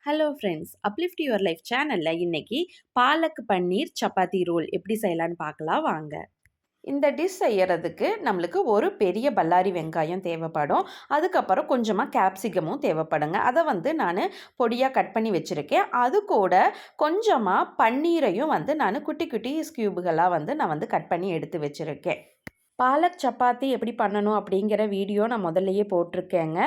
Hello friends, uplift your life சேனலில் இன்னைக்கு பாலக் பன்னீர் chapati role எப்படி செய்யலான்னு பார்க்கலாம் வாங்க. இந்த டிஷ் செய்யறதுக்கு நம்மளுக்கு ஒரு பெரிய பல்லாரி வெங்காயம் தேவைப்படும். அதுக்கப்புறம் கொஞ்சமாக கேப்சிகமும் தேவைப்படுங்க. அதை நான் பொடியாக கட் பண்ணி வச்சுருக்கேன். அது கூட கொஞ்சமாக பன்னீரையும் நான் குட்டி குட்டி ஸ்கியூபுகளாக நான் கட் பண்ணி எடுத்து வச்சுருக்கேன். பாலக் சப்பாத்தி எப்படி பண்ணணும் அப்படிங்கிற வீடியோ நான் முதல்லையே போட்டிருக்கேங்க.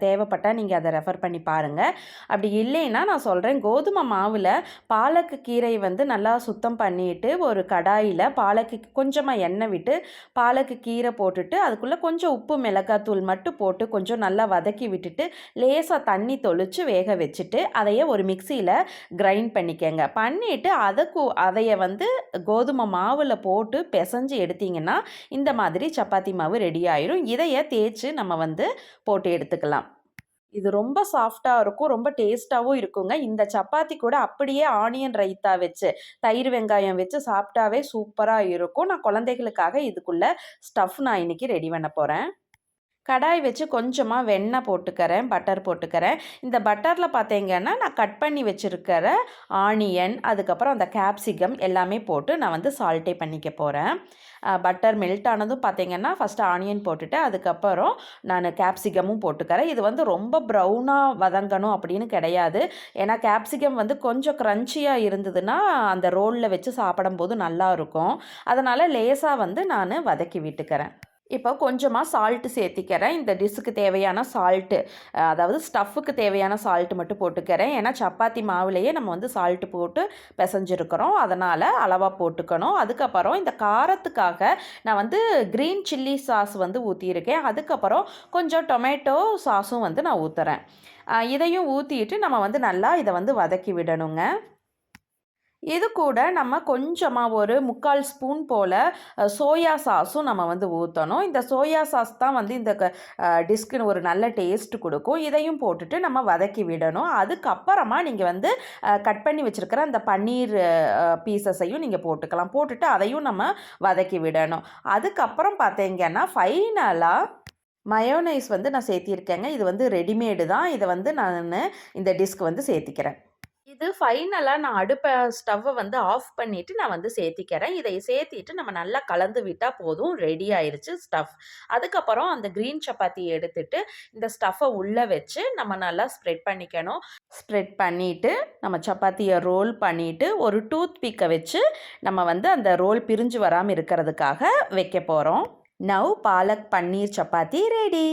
தேவைப்பட்டால் நீங்கள் அதை ரெஃபர் பண்ணி பாருங்கள். அப்படி இல்லைன்னா நான் சொல்கிறேன், கோதுமை மாவில் பாலக்கு கீரையை நல்லா சுத்தம் பண்ணிவிட்டு ஒரு கடாயில் பாலக்கு கொஞ்சமாக எண்ணெய் விட்டு பாலக்கு கீரை போட்டுட்டு அதுக்குள்ளே கொஞ்சம் உப்பு மிளகாத்தூள் மட்டும் போட்டு கொஞ்சம் நல்லா வதக்கி விட்டுட்டு லேசாக தண்ணி தொளித்து வேக வச்சுட்டு அதையே ஒரு மிக்சியில் கிரைண்ட் பண்ணிக்கங்க. பண்ணிவிட்டு அதையை கோதுமை மாவில் போட்டு பிசைஞ்சு எடுத்திங்கன்னா இந்த மாதிரி சப்பாத்தி மாவு ரெடி ஆயிரும். இதைய தேய்ச்சி நம்ம போட்டு எடுத்துக்கலாம். இது ரொம்ப சாஃப்டாக இருக்கும், ரொம்ப டேஸ்ட்டாகவும் இருக்குங்க. இந்த சப்பாத்தி கூட அப்படியே ஆனியன் ரைத்தா வச்சு தயிர் வெங்காயம் வச்சு சாப்பிட்டாவே சூப்பராக இருக்கும். நான் குழந்தைகளுக்காக இதுக்குள்ளே ஸ்டஃப் நான் இன்றைக்கி ரெடி பண்ண போகிறேன். கடாய் வச்சு கொஞ்சமாக வெண்ணெய் போட்டுக்கிறேன், பட்டர் போட்டுக்கிறேன். இந்த பட்டரில் பார்த்தீங்கன்னா நான் கட் பண்ணி வச்சுருக்கிற ஆனியன், அதுக்கப்புறம் அந்த கேப்சிகம் எல்லாமே போட்டு நான் சால்ட்டே பண்ணிக்க போகிறேன். பட்டர் மெல்ட் ஆனதும் பார்த்தீங்கன்னா ஃபஸ்ட்டு ஆனியன் போட்டுட்டு அதுக்கப்புறம் நான் கேப்சிகமும் போட்டுக்கிறேன். இது ரொம்ப ப்ரௌனாக வதங்கணும் அப்படின்னு கிடையாது. ஏன்னா கேப்சிகம் கொஞ்சம் க்ரன்ச்சியாக இருந்ததுன்னா அந்த ரோலில் வச்சு சாப்பிடும்போது நல்லாயிருக்கும். அதனால் லேசாக நான் வதக்கி விட்டுக்கிறேன். இப்போ கொஞ்சமாக சால்ட்டு சேர்த்திக்கிறேன். இந்த டிஷ்ஷுக்கு தேவையான சால்ட்டு, அதாவது ஸ்டஃப்புக்கு தேவையான சால்ட்டு மட்டும் போட்டுக்கிறேன். ஏன்னா சப்பாத்தி மாவுலேயே நம்ம சால்ட்டு போட்டு பிசைஞ்சிருக்கிறோம், அதனால் அளவாக போட்டுக்கணும். அதுக்கப்புறம் இந்த காரத்துக்காக நான் க்ரீன் சில்லி சாஸ் ஊற்றியிருக்கேன். அதுக்கப்புறம் கொஞ்சம் டொமேட்டோ சாஸும் நான் ஊற்றுறேன். இதையும் ஊற்றிட்டு நம்ம நல்லா இதை வதக்கி விடணுங்க. இது கூட நம்ம கொஞ்சமாக ஒரு 3/4 ஸ்பூன் போல் சோயா சாஸும் நம்ம ஊற்றணும். இந்த சோயா சாஸ் தான் இந்த டிஷ்க்குன்னு ஒரு நல்ல டேஸ்ட் கொடுக்கும். இதையும் போட்டுட்டு நம்ம வதக்கி விடணும். அதுக்கப்புறமா நீங்கள் கட் பண்ணி வச்சுருக்கிற அந்த பன்னீர் பீசஸையும் நீங்கள் போட்டுக்கலாம். போட்டுட்டு அதையும் நம்ம வதக்கி விடணும். அதுக்கப்புறம் பார்த்தீங்கன்னா ஃபைனலாக மயோனைஸ் நான் சேர்த்திருக்கேங்க. இது ரெடிமேடு தான். இதை நான் இந்த டிஷ்க்கு சேர்த்திக்கிறேன். இது ஃபைனலாக நான் ஸ்டவ்வை ஆஃப் பண்ணிவிட்டு நான் சேர்த்திக்கிறேன். இதை சேர்த்திட்டு நம்ம நல்லா கலந்து விட்டால் போதும், ரெடி ஆயிடுச்சு ஸ்டஃப். அதுக்கப்புறம் அந்த க்ரீன் சப்பாத்தி எடுத்துட்டு இந்த ஸ்டஃப்பை உள்ளே வச்சு நம்ம நல்லா ஸ்ப்ரெட் பண்ணிக்கணும். ஸ்ப்ரெட் பண்ணிவிட்டு நம்ம சப்பாத்தியை ரோல் பண்ணிவிட்டு ஒரு டூத் பிக்கை வச்சு நம்ம அந்த ரோல் பிரிஞ்சு வராமல் இருக்கிறதுக்காக வைக்க போகிறோம். நவ் பாலக் பன்னீர் சப்பாத்தி ரெடி.